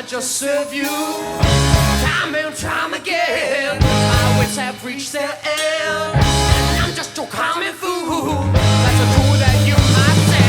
just serve you? Time and time again, my wits have reached their end, and I'm just your common fool. That's a tool that you might send.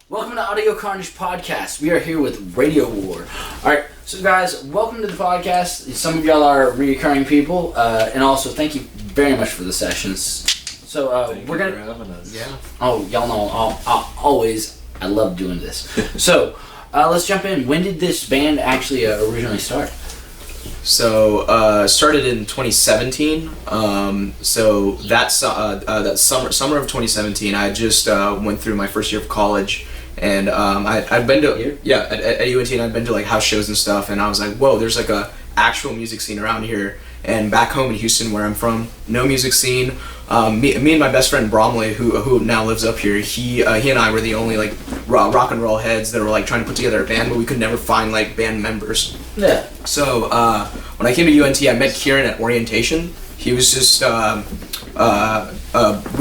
Welcome to Audio Carnage Podcast. We are here with Radio War. Alright, so guys, welcome to the podcast. Some of y'all are reoccurring people, and also thank you very much for the sessions. So we're gonna. For having us. Yeah. Oh, y'all know I love doing this. So let's jump in. When did this band actually originally start? So started in 2017. So that summer of 2017, I just went through my first year of college, and I'd been to at UNT, and I'd been to like house shows and stuff, and I was like, whoa, there's like a actual music scene around here. And back home in Houston, where I'm from, no music scene. Me and my best friend Bromley, who now lives up here, he and I were the only like rock and roll heads that were like trying to put together a band, but we could never find like band members. Yeah. So when I came to UNT, I met Kieran at orientation. He was just we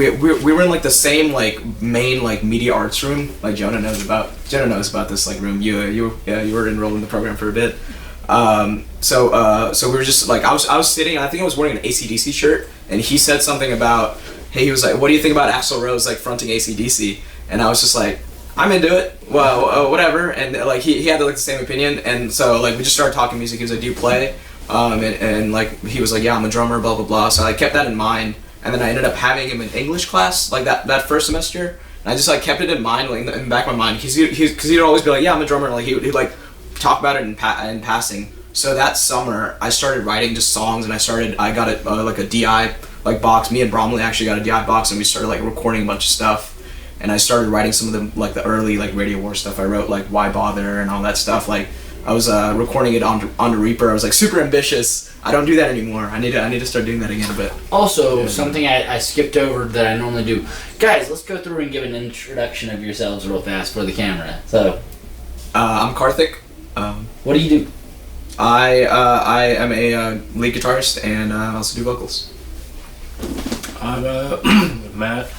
were in like the same like main like media arts room. Like Jonah knows about this like room. You were enrolled in the program for a bit. So we were just like I was sitting, and I think I was wearing an AC/DC shirt, and he said something about, hey, he was like, what do you think about Axl Rose like fronting AC/DC? And I was just like, I'm into it. Well, whatever. And like he had like the same opinion, and so like we just started talking music. He was like, do you play? And like he was like, yeah, I'm a drummer, blah blah blah. So I kept that in mind, and then I ended up having him in English class like that first semester. And I just like kept it in mind, like in the back of my mind, because he'd always be like, yeah, I'm a drummer, and like he'd like talk about it in passing. So that summer, I started writing just songs, and I got like a DI like box. Me and Bromley actually got a DI box, and we started like recording a bunch of stuff. and I started writing some of the early Radio War stuff. I wrote Why Bother and all that stuff. I was recording it on the Reaper. I was super ambitious. I don't do that anymore. I need to start doing that again. But also something I skipped over that I normally do. Guys, let's go through and give an introduction of yourselves real fast for the camera. So, I'm Karthik. What do you do? I am a lead guitarist and I also do vocals. I'm Matt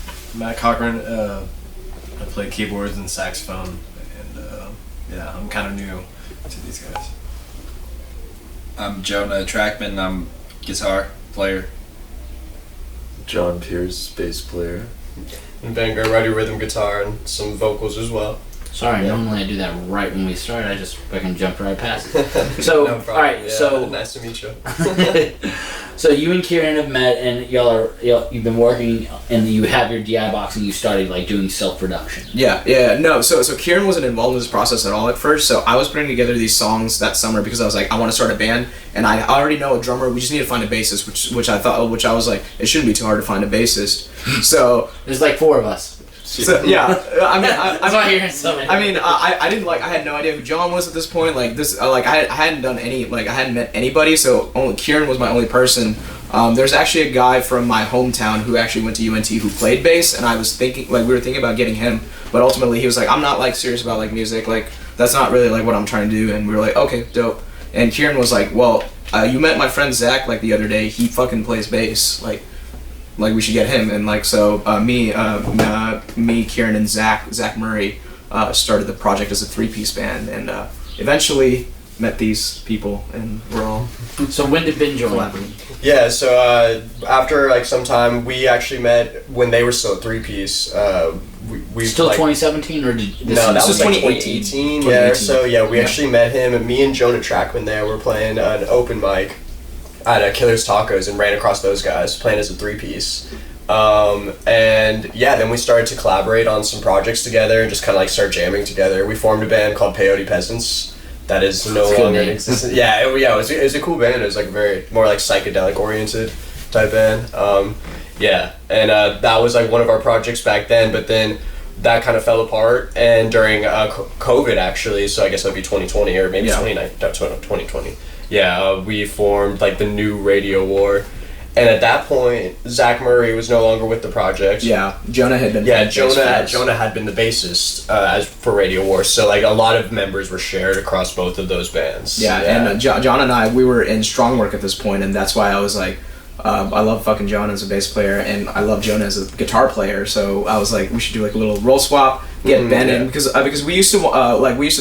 Cochran. I play keyboards and saxophone, and I'm kind of new to these guys. I'm Jonah Trackman. I'm guitar player. John Pierce, bass player. And Vanguard, I do rhythm guitar and some vocals as well. Sorry, normally I do that right when we start. I just fucking jumped right past it. So, No problem. all right, Yeah, so nice to meet you. so you and Kieran have met, and you've been working, and you have your DI box, and you started doing self-production. No, so Kieran wasn't involved in this process at all at first, so I was putting together these songs that summer because I was I want to start a band, and I already know a drummer, we just need to find a bassist, which I was it shouldn't be too hard to find a bassist. So There's 4 of us. So, yeah, I mean, That's why you're hearing so many. I mean, I didn't I had no idea who John was at this point. I hadn't done any, I hadn't met anybody. So only Kieran was my only person. There's actually a guy from my hometown who actually went to UNT who played bass, and I was thinking, we were thinking about getting him, but ultimately he was I'm not serious about music. That's not really what I'm trying to do. And we were okay, dope. And Kieran was well, you met my friend Zach the other day. He fucking plays bass. We should get him, and me, Kieran, and Zach Murray started the project as a 3-piece band, and eventually met these people, and we're all. So when did Ben join? Yeah, so after some time, we actually met when they were still a 3-piece. We Still 2017, or did this? No, that This was was 2018. 2018. Yeah, so we actually met him, and me and Jonah Trackman there were playing an open mic at Killer's Tacos and ran across those guys playing as a 3-piece. Then we started to collaborate on some projects together and just kind of start jamming together. We formed a band called Peyote Peasants that is no longer in existence. It was a cool band. It was very more psychedelic oriented type band. That was like one of our projects back then, but then that kind of fell apart, and during COVID actually, so I guess that'd be 2020 or maybe 2020. Yeah, we formed like the new Radio War, and at that point, Zach Murray was no longer with the project. Yeah, Jonah had been. Yeah, Jonah had been the bassist as for Radio War, so like a lot of members were shared across both of those bands. Yeah, and John and I, we were in strong work at this point, and that's why I was like, I love fucking John as a bass player, and I love Jonah as a guitar player. So I was like, we should do like a little roll swap, get Ben in, because we used to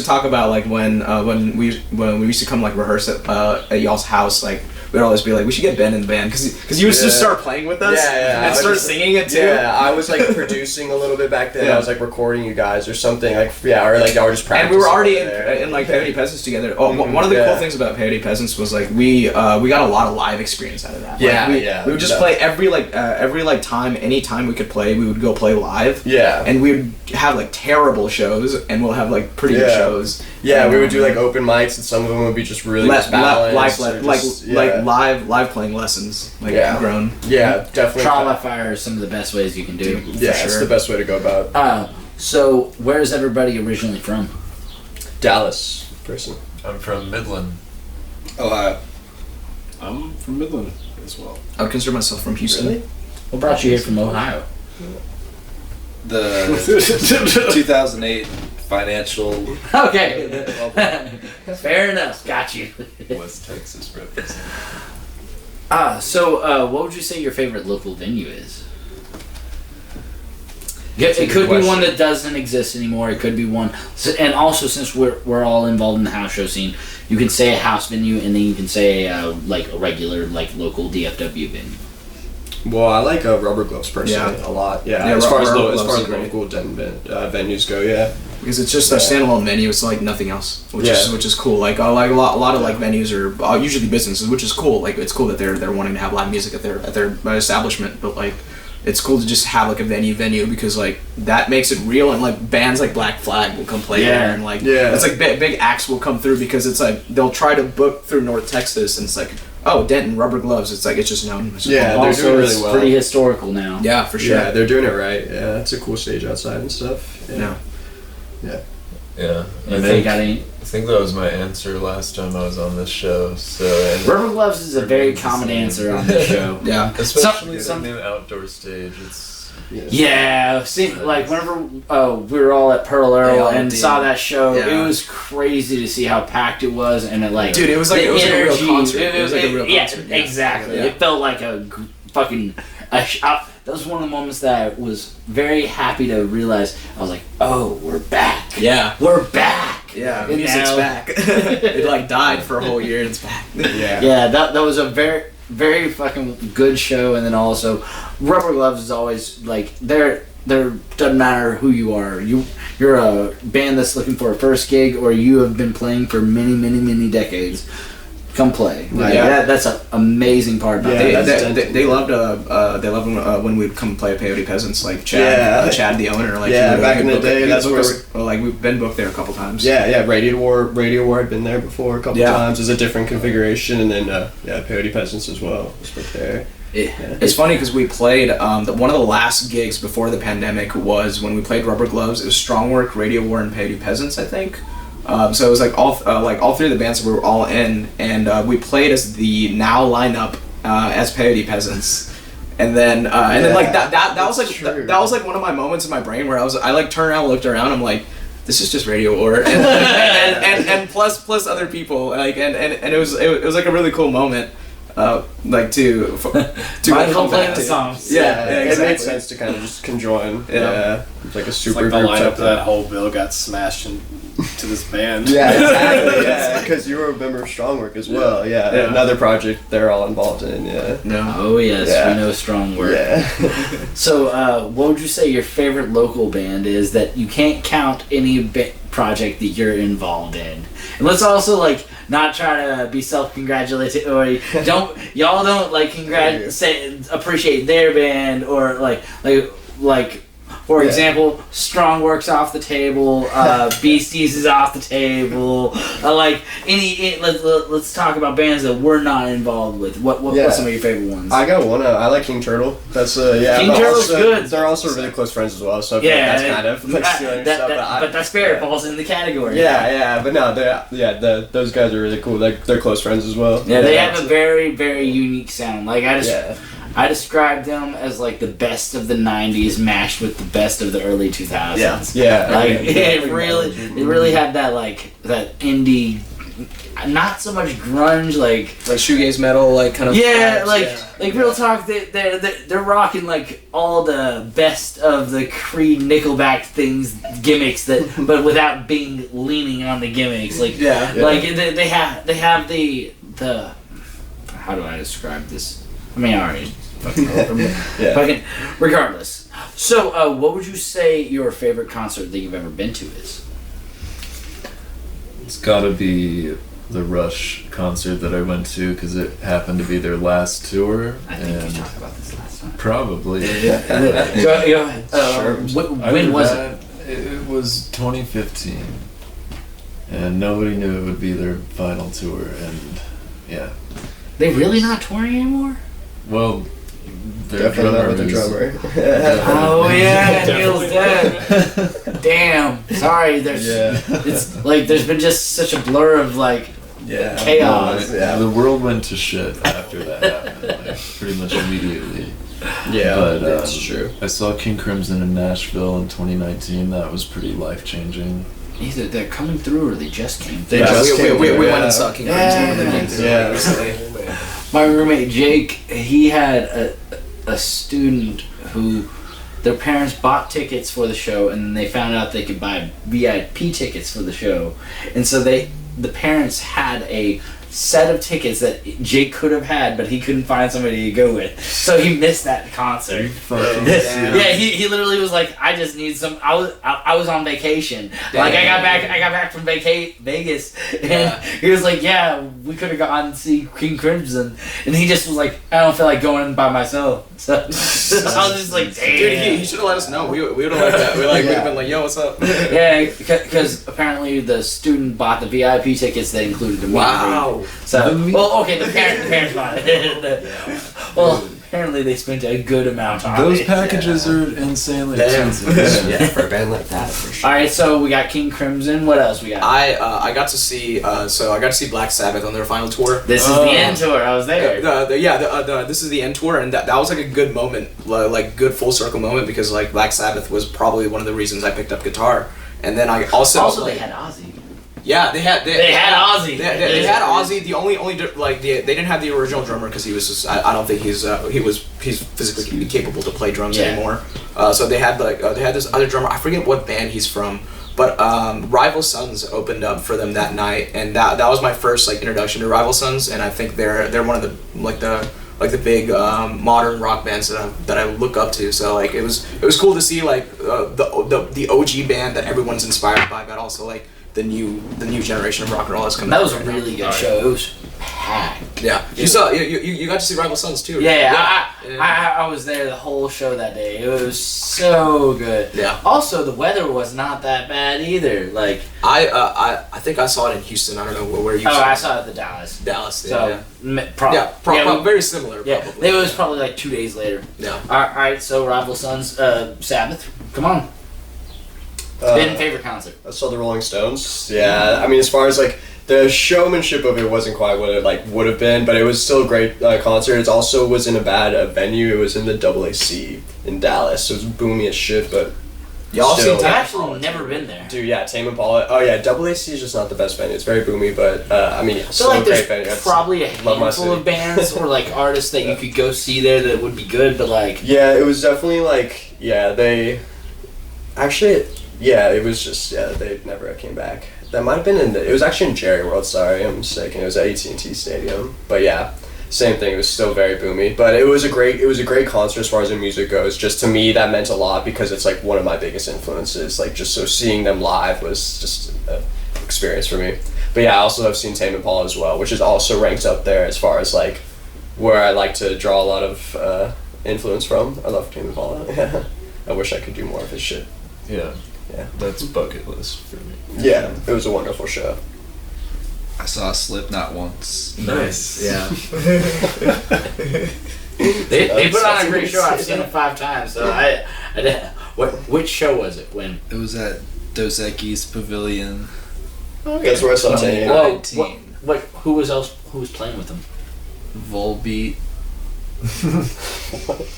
talk about like when we used to come like rehearse at y'all's house, like we'd always be like, we should get Ben in the band, because you would just start playing with us and start singing it too. Yeah, I was like producing a little bit back then. I was like recording you guys or something, or like y'all were just practicing. And we were already in like Peyote Peasants together. One of the cool things about Peyote Peasants was like we got a lot of live experience out of that. We would just play every time, anytime we could play, we would go play live. Yeah. And we would have like terrible shows, and we'll have like pretty good shows. Yeah, we would do like open mics, and some of them would be just really balanced. Live playing lessons, grown. Yeah, definitely. Trauma fire is some of the best ways you can do. Yeah, it's the best way to go about it. So where is everybody originally from? Dallas person. I'm from Midland. Ohio. I'm from Midland as well. I would consider myself from Houston. Really? What brought you here from Ohio? The 2008 financial. Okay. Fair enough. Got you. West Texas represent. So what would you say your favorite local venue is? It a could good be one question. that doesn't exist anymore. It could be one, and also since we're all involved in the house show scene, you can say a house venue, and then you can say like a regular local DFW venue. Well, I like Rubber Gloves personally a lot. Yeah, as far as Rubber Gloves is local venues go, Because it's just a standalone venue. It's like nothing else, which is cool. Like a lot of like venues are usually businesses, which is cool. Like it's cool that they're wanting to have live music at their establishment, but like it's cool to just have like a venue because like that makes it real, and like bands like Black Flag will come play there, and like it's like big acts will come through because it's like they'll try to book through North Texas, and it's like, Denton Rubber Gloves. It's like it's just known. As Yeah, they're Also, doing really it's well. pretty historical now. yeah, for sure. Yeah, they're doing it right. Yeah, it's a cool stage outside and stuff. Yeah. Yeah. If they got any. I think that was my answer last time I was on this show. So and Rubber Gloves is a very remains the common same. answer on this show. Yeah. especially some- the new outdoor stage. It's Yeah, see, like whenever we were all at Pearl Arrow and saw that show, Yeah. it was crazy to see how packed it was, and it like Dude, it was like the it was like a real energy- concert. It was like a real yeah, concert. exactly. Yeah. It felt like a fucking. That was one of the moments that I was very happy to realize. I was like, "Oh, we're back! Yeah. We're back! Yeah, And music's now- back. It like died for a whole year and it's back. Yeah. Yeah, that was a very fucking good show, and then also, Rubber Gloves is always like there doesn't matter who you are. You're a band that's looking for a first gig, or you have been playing for many decades. Come play. Like, Yeah. that's an amazing part about Yeah, it. They loved when we'd come play Peyote Peasants, like Chad, Yeah. Chad the owner, like Yeah, he would, back in the book- day, he'd that's book where us- like we've been booked there a couple times. Yeah, Radio War had been there before a couple Yeah. times. It's a different configuration, and then Peyote Peasants as well was booked there. It's funny because we played one of the last gigs before the pandemic was when we played Rubber Gloves. It was Strongwork, Radio War, and Peyote Peasants, I think. So it was like all three of the bands that we were all in, and we played as the now lineup as Peyote Peasants. And then like that was like that was like one of my moments in my brain where I like turned around, looked around, I'm like, this is just Radio War, and plus other people, like and it was like a really cool moment, like to Michael come playing back the to. songs. Yeah, It exactly. makes sense to kind of just conjoin. Yeah. It's like a It's super like the group lineup type that whole bill got smashed into this band. Yeah, exactly. Yeah, because you were a member of Strongwork as well. Yeah. Yeah. Another project they're all involved in. Yeah. No. Oh yes, Yeah. we know strong word. Yeah. So, what would you say your favorite local band is that you can't count any project that you're involved in? And let's also like not try to be self-congratulatory. Y'all don't like appreciate their band or like. For Yeah. example, Strong Works off the table, Beasties is off the table. Let's talk about bands that we're not involved with. What's Yeah. some of your favorite ones? I got one. I like King Turtle. That's yeah. King but Turtle's also, good. They're also really close friends as well. So I feel like that's kind of like stealing stuff. but that's fair. It yeah. falls in the category. Yeah, but no, those guys are really cool. They're close friends as well. Yeah, they have a very, very unique sound. Like Yeah. I described them as like the best of the '90s mashed with the best of the early 2000s. Yeah. Like yeah. it really had that that indie, not so much grunge like shoegaze metal, like kind of. yeah, vibes, like real talk. They're rocking like all the best of the Creed, Nickelback gimmicks but without being leaning on the gimmicks. Like Yeah. like they have the how do I describe this? I mean, alright. Fucking regardless. So, what would you say your favorite concert that you've ever been to is? It's gotta be the Rush concert that I went to because it happened to be their last tour. I think and we talked about this last time. probably. When was it? It was 2015, and nobody knew it would be their final tour. And yeah, They really not touring anymore? well, their Definitely not with the drummer drummer. Oh yeah, Neil's dead. Damn. Sorry, it's like there's been just such a blur of like Yeah. chaos. The world went to shit after that happened, like, pretty much immediately. Yeah, But, that's true. I saw King Crimson in Nashville in 2019. That was pretty life-changing. Either they're coming through or they just came through. They just came we through, went yeah. and saw King Yeah. Crimson when they came through. Yeah. My roommate Jake, he had a student who their parents bought tickets for the show, and then they found out they could buy VIP tickets for the show, and so the parents had a set of tickets that Jake could have had, but he couldn't find somebody to go with, so he missed that concert. Yeah, he literally was like, I just need some. I was on vacation. Like I got back from Vegas, and he was like, yeah, we could have gone to see King Crimson, and he just was like, I don't feel like going by myself. So I was just like, damn. Dude, he should have let us know. We would have liked that. We'd have been like, yo, what's up? Yeah, because apparently the student bought the VIP tickets that included the movie. Wow. So, well, okay, the parents bought it. Well, apparently they spent a good amount on Those it. packages are insanely Damn. expensive. Yeah, for a band like that, for sure. All right, so we got King Crimson. What else we got? I got to see Black Sabbath on their final tour. This is the end tour. I was there. This is the end tour, and that was like a good moment, like good full circle moment, because like Black Sabbath was probably one of the reasons I picked up guitar, and then I also they had Ozzy. Yeah, they had Ozzy. They had Ozzy. The only they didn't have the original drummer because he was just, I don't think he's physically capable to play drums anymore. So they had this other drummer. I forget what band he's from, but Rival Sons opened up for them that night, and that was my first like introduction to Rival Sons, and I think they're one of the big modern rock bands that I look up to. So like it was cool to see like the OG band that everyone's inspired by, but also like the new generation of rock and roll that's coming. That was a right now. really good show. It was packed. Yeah, you saw you got to see Rival Sons too. Yeah. I was there the whole show that day. It was so good. Yeah. Also, the weather was not that bad either. Like I think I saw it in Houston. I don't know where you. I saw it at the Dallas. Dallas. So Very similar. Yeah, Probably. it was probably like 2 days later. Yeah. All right, so Rival Sons, Sabbath. Come on. Favorite concert. I saw the Rolling Stones. Yeah, I mean, as far as like the showmanship of it wasn't quite what it like would have been, but it was still a great concert. It also was in a bad venue. It was in the AAC in Dallas, so it was boomy as shit. But Y'all still, seen I've actually never been there. dude, yeah, Tame Impala. Oh yeah, AAC is just not the best venue. It's very boomy, but I mean, yeah, So still like, a great there's venue. probably a love my handful of city. bands or like artists that you could go see there that would be good, but like Yeah, it was definitely like they actually. Yeah, it was just they never came back. That might have been it was actually in Jerry World. Sorry, I'm mistaken. It was at AT&T Stadium. But yeah, same thing. It was still very boomy. But it was a great concert as far as the music goes. Just to me, that meant a lot because it's like one of my biggest influences. Like just so seeing them live was just an experience for me. But yeah, I also have seen Tame Impala as well, which is also ranked up there as far as like where I like to draw a lot of influence from. I love Tame Impala. I wish I could do more of his shit. Yeah. Yeah. That's bucket list for me. Yeah, it was a wonderful show. I saw Slipknot once. Nice. Yeah. they put on a great show. I've seen it 5 times. So which show was it? When? It was at Dos Equis Pavilion. That's where I saw Tame. Whoa, who was playing with them? Volbeat.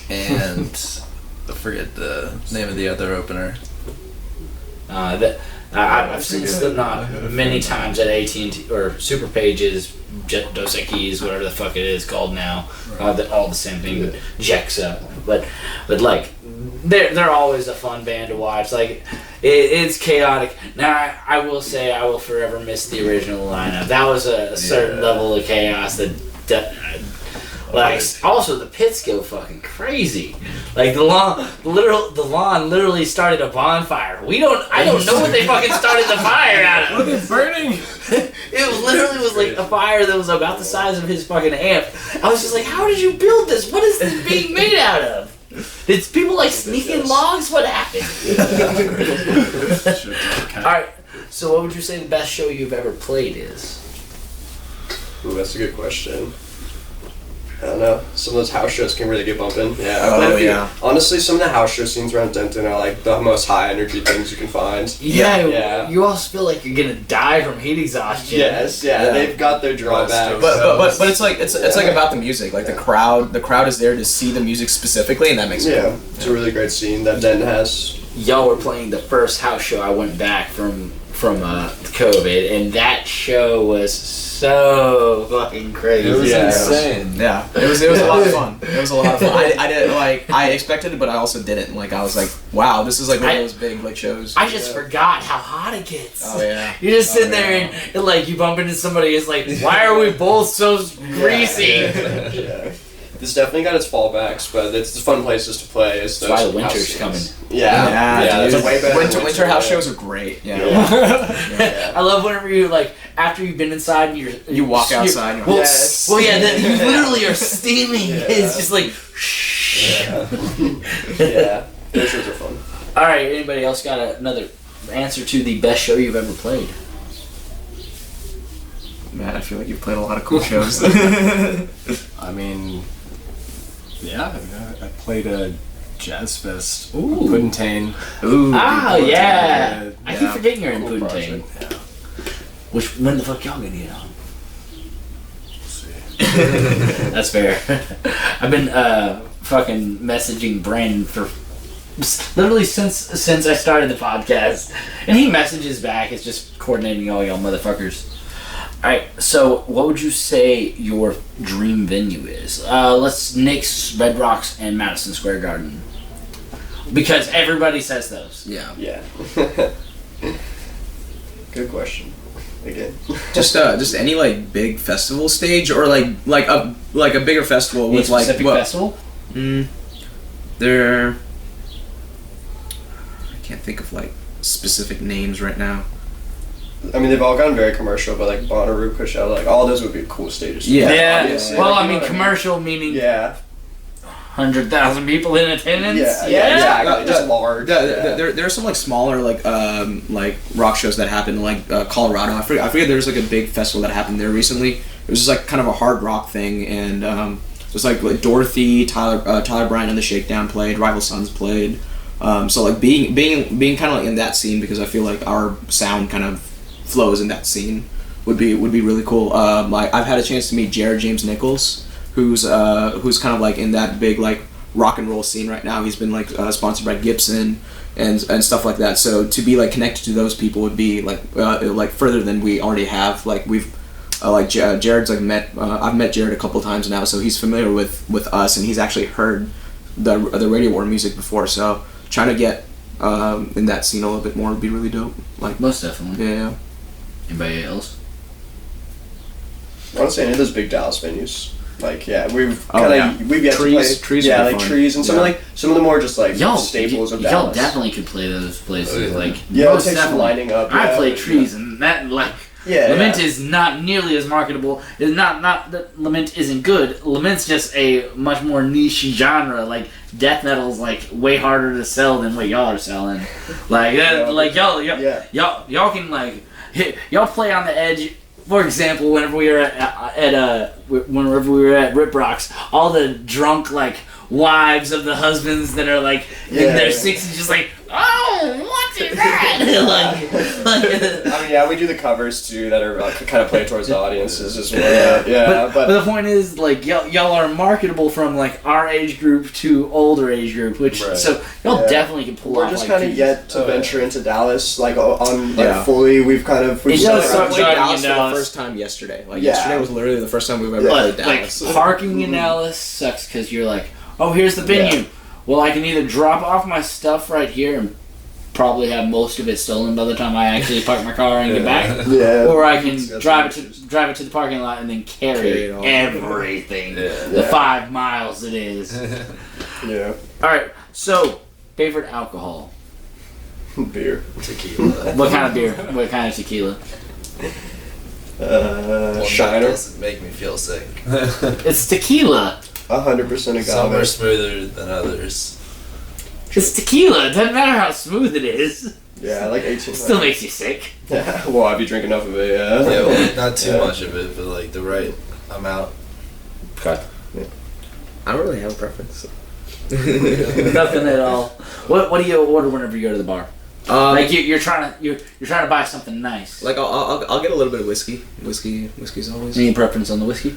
And I forget the name of the other opener. I've seen Slipknot many times at AT&T or Super Pages, Dos Equis, whatever the fuck it is called now. All the same thing, but Jexa. But like they're always a fun band to watch. Like it's chaotic. Now I will say I will forever miss the original lineup. That was a certain level of chaos that. Like also the pits go fucking crazy. Like the lawn literally started a bonfire. I don't know what they fucking started the fire out of. It's burning! It literally was like a fire that was about the size of his fucking amp. I was just like, how did you build this? What is this being made out of? Did people like sneak in logs? What happened? Alright, so what would you say the best show you've ever played is? Ooh, that's a good question. I don't know. Some of those house shows can really get bumping. Yeah. Honestly, some of the house show scenes around Denton are like the most high energy things you can find. Yeah. You also feel like you're gonna die from heat exhaustion. Yes, they've got their drawbacks. But it's like like about the music. Like the crowd is there to see the music specifically, and that makes it cool. It's a really great scene that Denton has. Y'all were playing the first house show I went back from COVID, and that show was so fucking crazy. It was insane. Yeah, it was a lot of fun. It was a lot of fun. I didn't I expected it, but I also didn't. Like I was like, wow, this is like one of those big like shows. I just forgot how hot it gets. Oh yeah. You just sit there and like you bump into somebody. It's like, why are we both so greasy? Yeah. It's definitely got its fallbacks, but it's fun places to play. That's why the winter's coming. Yeah, dude. it's way better. Winter house shows are great. Yeah. I love whenever you like after you've been inside and you walk outside. And then you literally are steaming. It's just like. Yeah, those shows are fun. All right, anybody else got another answer to the best show you've ever played? Matt, I feel like you've played a lot of cool shows. I mean, yeah, I played a Jazz Fest. Ooh. Puddentane. Ooh. Oh yeah. I keep Yeah, forgetting you're in cool Puddentane. project, yeah. When the fuck y'all gonna get on? We'll see. That's fair. I've been fucking messaging Brandon for literally since I started the podcast, and he messages back. It's just coordinating all y'all motherfuckers. All right, so what would you say your dream venue is? Let's Knicks, Red Rocks, and Madison Square Garden, because everybody says those. Yeah. Yeah. Good question. Again. Just any like big festival stage or like a bigger festival Any with like specific what? festival? There. I can't think of like specific names right now. I mean, they've all gotten very commercial, but like Bonnaroo, Coachella, like all those would be cool stages. Yeah. obviously. Well, Like, I you know mean, what commercial meaning Yeah. 100,000 people in attendance. Yeah. Exactly. Just large. There are some like smaller like rock shows that happen in like Colorado. I forget there was like a big festival that happened there recently. It was just like kind of a hard rock thing, and it was like Dorothy, Tyler Bryant and the Shakedown played, Rival Sons played. So like being kind of like in that scene, because I feel like our sound kind of flows in that scene would be really cool. Like I've had a chance to meet Jared James Nichols, who's kind of like in that big like rock and roll scene right now. He's been like sponsored by Gibson and stuff like that. So to be like connected to those people would be like further than we already have. Like we've like Jared's like I've met Jared a couple times now, so he's familiar with us, and he's actually heard the Radio War music before. So trying to get in that scene a little bit more would be really dope. Like Most definitely. yeah. Anybody else? Honestly, any of those big Dallas venues. Like, yeah, we've we've yet Trees- to play. trees yeah, would be like fun. trees and some Yeah. some of the more just like Y'all staples of y'all Dallas. definitely could play those places. Oh, yeah. Like Yeah, it most takes some definitely. lining up. I yeah, played but, trees, and that like Yeah, Lament yeah. is not nearly as marketable. It's not that Lament isn't good. Lament's just a much more niche genre. Like death metal's like way harder to sell than what y'all are selling. Like Yeah. like y'all can like y'all play on the edge. For example, whenever we were whenever we were at Rip Rocks, all the drunk like wives of the husbands that are like in their 60s, just like, oh, what is that? like, I mean, yeah, we do the covers too that are kind of play towards the audiences as well. Yeah, but the point is, like, y'all are marketable from like our age group to older age group, which Right. so y'all Yeah. definitely can pull we're off. just like, kind of these- yet to venture into Dallas, like on like Yeah. fully. We've kind of It does I suck played driving Dallas in for the Dallas. first time yesterday. Like Yeah. yesterday was literally the first time we've ever But played like Dallas. parking in Dallas sucks because you're like, oh, here's the venue. Yeah. Well, I can either drop off my stuff right here and probably have most of it stolen by the time I actually park my car and get back, Yeah. or I can That's drive some it to the parking lot and then Carry carry it all. everything. Yeah. The Yeah. 5 miles it is. Yeah. All right, so favorite alcohol. Beer. Tequila. What kind of beer? What kind of tequila? One that Shiner. doesn't make me feel sick. It's tequila. 100% Some are agave. smoother than others. It's tequila. It doesn't matter how smooth it is. Yeah, I like 18. It still makes you sick. Yeah. Well, I'd be drinking enough of it. Yeah. Yeah, well, not too Yeah. much of it, but like the right amount. Okay. I don't really have a preference. Nothing at all. What do you order whenever you go to the bar? Like you're trying to buy something nice. Like I'll get a little bit of whiskey. Whiskey's always Any preference on the whiskey?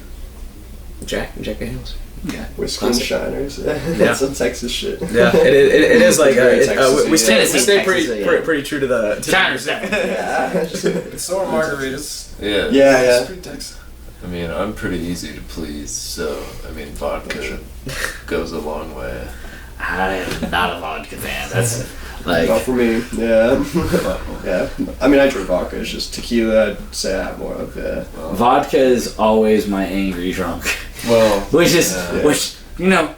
Jack Daniels. Okay. Whiskey and Classic. Shiners. That's some Texas shit. Yeah, it is like Very Texas-y, we stay Tennessee, pretty Texas, yeah. pretty true to the. China's definitely. Yeah. So are margaritas. Yeah. Yeah, It's yeah. pretty Texas. I mean, I'm pretty easy to please, so I mean, vodka goes a long way. I am not a vodka fan. That's like Not for me. Yeah. Yeah. I mean, I drink vodka. It's just tequila. I'd say I have more of. Yeah. vodka is always my angry drunk. Well, Which is Yeah. which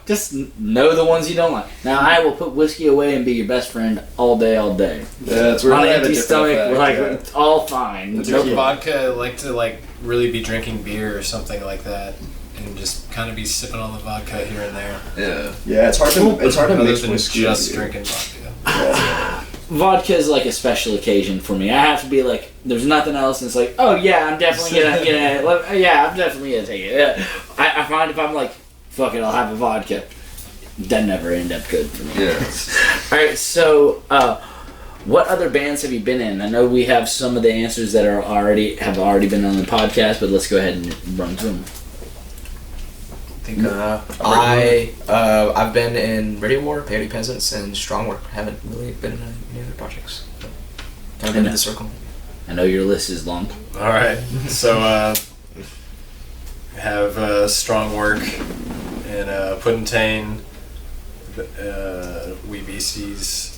just know the ones you don't like. Now I will put whiskey away and be your best friend all day. Yeah, it's On really an have a empty different stomach, effect, like yeah. it's all fine. It's Nope. okay. Vodka, like to like really be drinking beer or something like that, and just kind of be sipping on the vodka here and there. yeah. Yeah, it's hard to Other mix than whiskey. just with beer. drinking vodka. Yeah. vodka is like a special occasion for me. I have to be like, there's nothing else, and it's like, oh yeah, I'm definitely gonna I'm definitely gonna take it. Yeah. I find if I'm like, fuck it, I'll have a vodka, that never end up good for me. Yeah. Alright, so what other bands have you been in? I know we have some of the answers that have already been on the podcast, but let's go ahead and run through them. I think I've been in Radio War, Peyote Peasants, and Strong Work. Haven't really been in any other projects. So. Kind of been in the circle. I know your list is long. All right. So have Strong Work and Puddintain, Wee Beasties.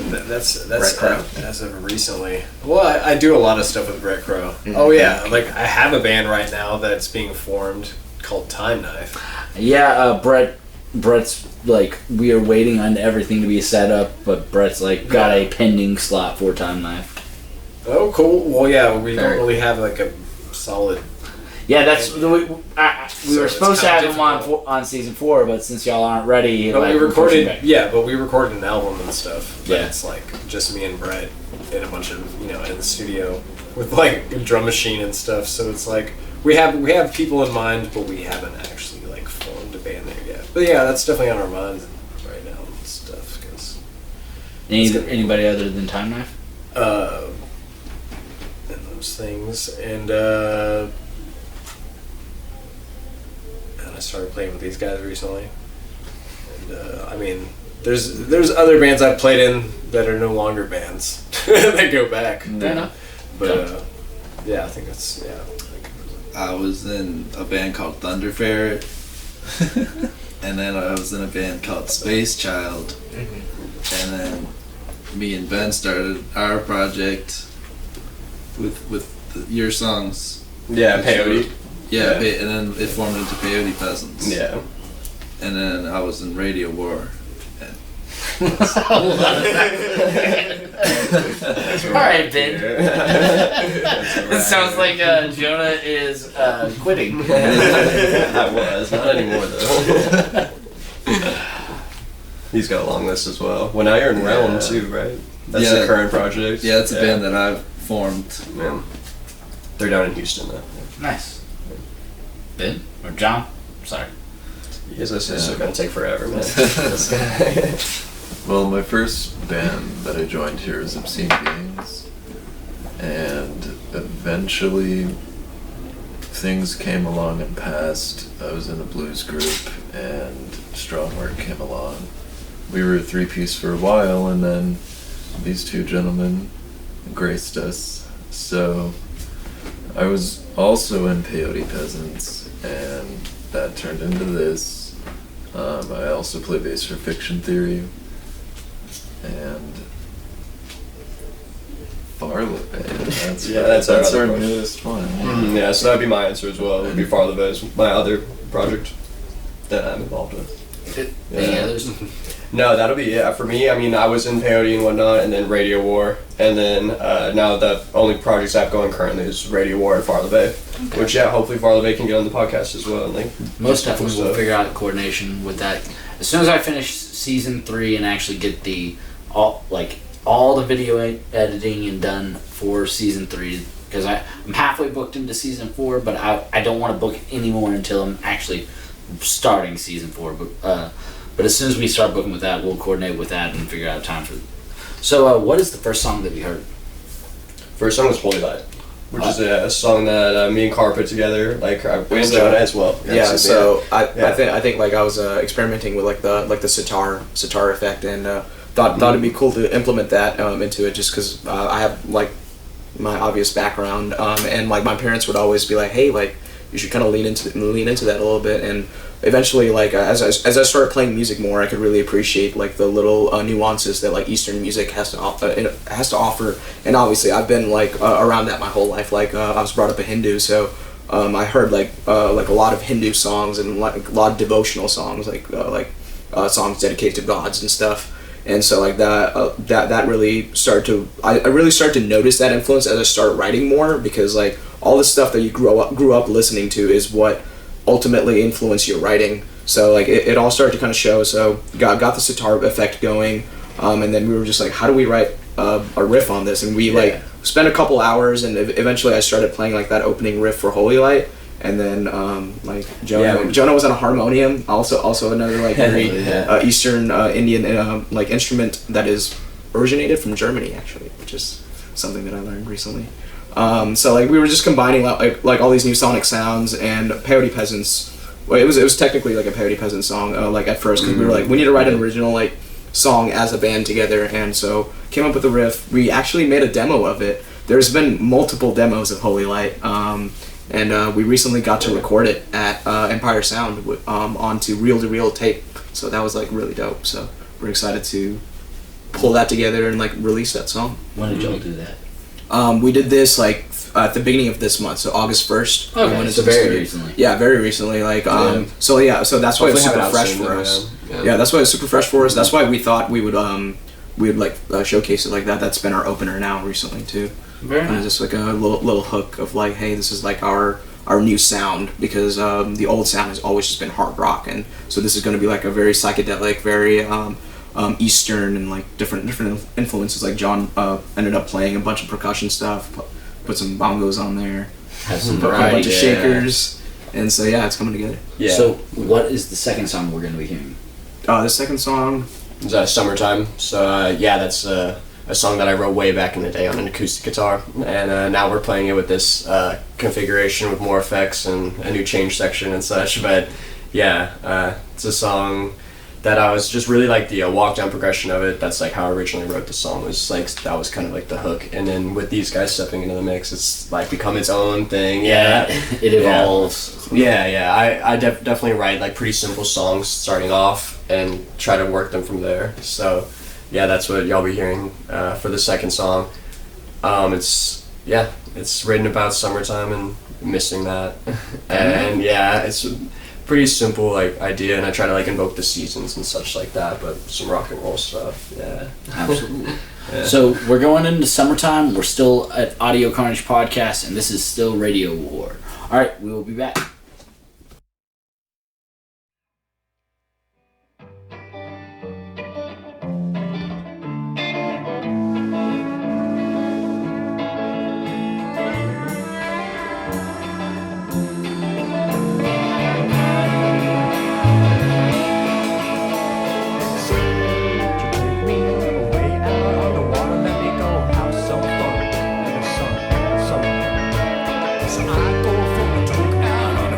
That's Brett Crow. as of recently. Well, I do a lot of stuff with Brett Crow. Mm-hmm. Oh yeah, like I have a band right now that's being formed called Time Knife. Yeah, Brett's like, we are waiting on everything to be set up, but Brett's like got a pending slot for Time Knife. Oh, cool. Well, yeah, we Very don't really have like a solid. Yeah, that's we were So it's supposed to kinda have him on difficult. on season 4, but since y'all aren't ready, But like, we we're pushing recorded, back. but we recorded an album and stuff. But Yeah. it's like just me and Brett and a bunch of in the studio with like a drum machine and stuff. So it's like we have people in mind, but we haven't actually like formed a band there yet. But yeah, that's definitely on our minds right now and stuff. Cause Anybody other than Time Knife? and those things and I started playing with these guys recently, and I mean, there's other bands I've played in that are no longer bands that go back. Fair enough. But yeah, I think that's I was in a band called Thunder Ferret, and then I was in a band called Space Child, and then me and Ben started our project with your songs. Yeah, Peyote. Yeah, Yeah. and then it formed into Peyote Peasants. Yeah. And then I was in Radio War. Alright, Ben. It sounds like Jonah is quitting. I was, not anymore though. He's got a long list as well. Well, now you're in Realm too, right? That's Yeah. the current project. Yeah, it's a band that I've formed. Yeah. They're down in Houston though. Nice. Ben? Or John? Sorry. You guys listen, this is gonna take forever, man. Well, my first band that I joined here is Obscene Beings, and eventually things came along and passed. I was in a blues group, and Strong Work came along. We were a three-piece for a while, and then these two gentlemen graced us. So I was also in Peyote Peasants, and that turned into this. I also play bass for Fiction Theory, and Farley. That's Yeah, that's our other our project. newest one. Yeah, so that'd be my answer as well. It would be Farther Bay, my other project that I'm involved with. Any others? No, that'll be it for me. I mean, I was in Peyote and whatnot, and then Radio War, and then now the only projects I have going currently is Radio War and Farther Bay, which hopefully Farther Bay can get on the podcast as well. And like Most definitely we'll stuff. figure out coordination with that. As soon as I finish season 3 and actually get all the video editing and done for season 3, because I'm halfway booked into season 4, but I don't want to book any more until I'm actually starting season 4. But as soon as we start booking with that, we'll coordinate with that and figure out a time for it. So what is the first song that we heard? First song was Holy Light, which is a song that me and Carr put together, like and Jonah as well. Yeah, so I Yeah. think like I was experimenting with like the sitar effect, and thought it'd be cool to implement that into it, just because I have like my obvious background, and like my parents would always be like, hey, like you should kind of lean into that a little bit, and eventually like as I started playing music more, I could really appreciate like the little nuances that like Eastern music has to offer, and obviously I've been like around that my whole life. Like I was brought up a Hindu, so I heard like a lot of Hindu songs and like a lot of devotional songs, like songs dedicated to gods and stuff. And so like that really started to I really started to notice that influence as I started writing more, because like all the stuff that you grew up listening to is what ultimately influence your writing. So like it all started to kind of show. So got the sitar effect going, and then we were just like, how do we write a riff on this? And we like spent a couple hours, and eventually I started playing like that opening riff for Holy Light. And then like Jonah was on a harmonium, also another like very Eastern Indian like instrument that is originated from Germany actually, which is something that I learned recently. So like we were just combining like all these new sonic sounds and Peyote Peasants. Well, it was technically like a Peyote Peasant song like at first, because we were like, we need to write an original like song as a band together, and so came up with a riff. We actually made a demo of it. There's been multiple demos of Holy Light. And we recently got to record it at Empire Sound onto reel-to-reel tape. So that was like really dope. So we're excited to pull that together and like release that song. When did y'all do that? We did this like at the beginning of this month, so August 1st. Okay, so very recently. Yeah, very recently. Like so that's why it's super fresh for us. Yeah, that's why it's super fresh for us. That's why we thought we would like showcase it like that. That's been our opener now recently too. Very nice. Just like a little hook of like, hey, this is like our new sound, because the old sound has always just been hard rock, and so this is going to be like a very psychedelic, very Eastern, and like different influences. Like John ended up playing a bunch of percussion stuff, put some bongos on there, Have some a variety. bunch of shakers, and so yeah, it's coming together. Yeah. So what is the second song we're going to be hearing? The second song, It's Summertime. So that's a song that I wrote way back in the day on an acoustic guitar, and now we're playing it with this configuration with more effects and a new change section and such. But yeah, it's a song that I was just really like the walk down progression of it. That's like how I originally wrote the song. Was like that was kind of like the hook, and then with these guys stepping into the mix, it's like become its own thing. Yeah, It evolves. Yeah. I definitely write like pretty simple songs starting off and try to work them from there. So yeah, that's what y'all be hearing for the second song. It's written about summertime and missing that, and it's a pretty simple like idea, and I try to like invoke the seasons and such like that, but some rock and roll stuff. Yeah, Absolutely. So we're going into summertime. We're still at Audio Carnage Podcast, and this is still Radio War. All right, we will be back. So I go for a took out on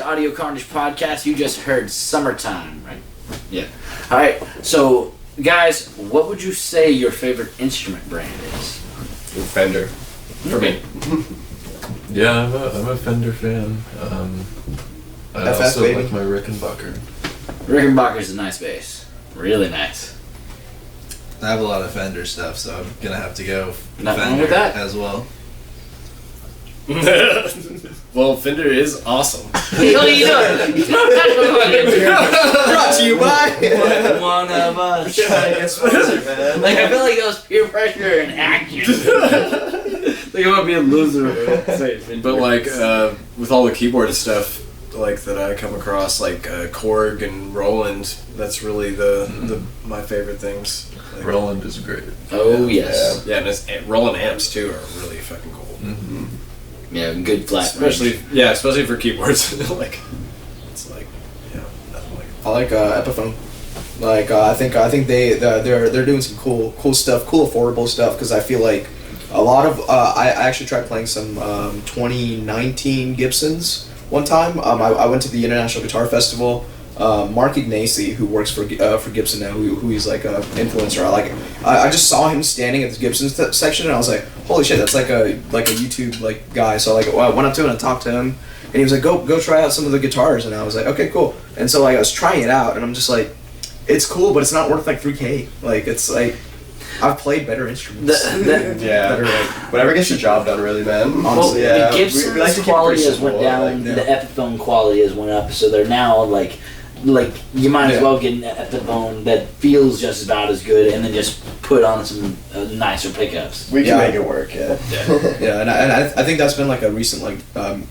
Audio Carnage podcast. You just heard Summertime, right? Yeah. All right. So, guys, what would you say your favorite instrument brand is? Fender. For me. Yeah, I'm a Fender fan. I FF, also baby. like my Rickenbacker. Rickenbacker's a nice bass. Really nice. I have a lot of Fender stuff, so I'm gonna have to go Nothing wrong Fender with that. as well. Well, Fender is awesome. You Brought to you by. One of us. Trying to get sponsored, man. Like, I feel like that was peer pressure and action. Like, I'm gonna be a loser. But like with all the keyboard stuff like that I come across, like Korg and Roland, that's really the my favorite things. Like, Roland is great. Oh, yes. yeah, and Roland amps too are really fucking cool. Yeah, good flat Especially for keyboards. Like it's like nothing like. I like Epiphone. Like I think they're doing some cool stuff, cool affordable stuff. Because I feel like a lot of I actually tried playing some 2019 Gibsons one time. I went to the International Guitar Festival. Mark Ignacy, who works for Gibson now, who he's like an influencer. I just saw him standing at the Gibson section, and I was like, holy shit, that's like a YouTube like guy. So I went up to him and I talked to him, and he was like, go try out some of the guitars, and I was like, okay, cool. And so like I was trying it out, and I'm just like, it's cool, but it's not worth like $3K. Like it's like I've played better instruments. Yeah. Better, like, Whatever gets the job done, really, man. honestly, Well, yeah. the Gibson's we like to keep it quality pretty has went simple, down, like, the Epiphone quality has went up, so they're now like you might as Yeah. well get an Epiphone that feels just about as good, and then just put on some nicer pickups. We can Yeah. make it work, yeah. Yeah, and I think that's been like a recent like